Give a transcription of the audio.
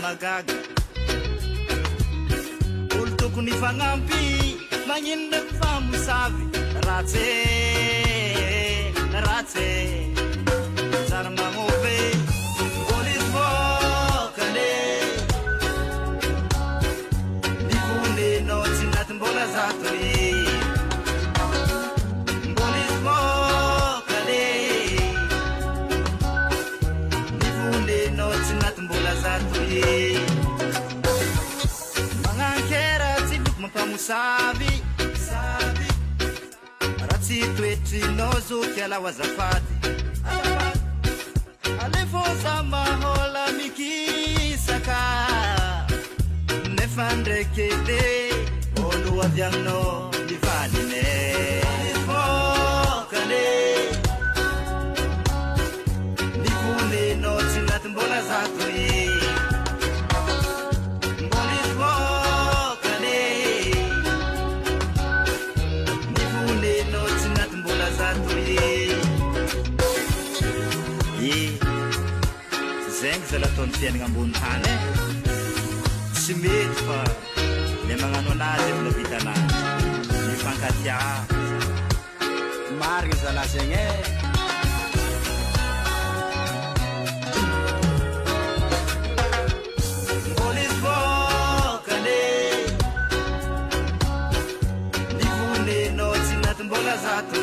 Magaga ulto kunifangampi manyinda MPAMOSAVY ratse zarma ngove police vokale difune no sinat mbola zatri police vokale difune no sinat mbola zatri MPAMOSAVY ratsy toetry nozo kiala wazafady alefoza mahola mikisaka nefa ndrekete olo avy aminao mivaline vokane nivonenao tsy naty mbola zato zengy zala ataony fiainagna ambony tany tsy mety fa le magnano anazy efa vita anazy mifankatia marigny zala zegny police vokane nivonenao tsy naty mbola zato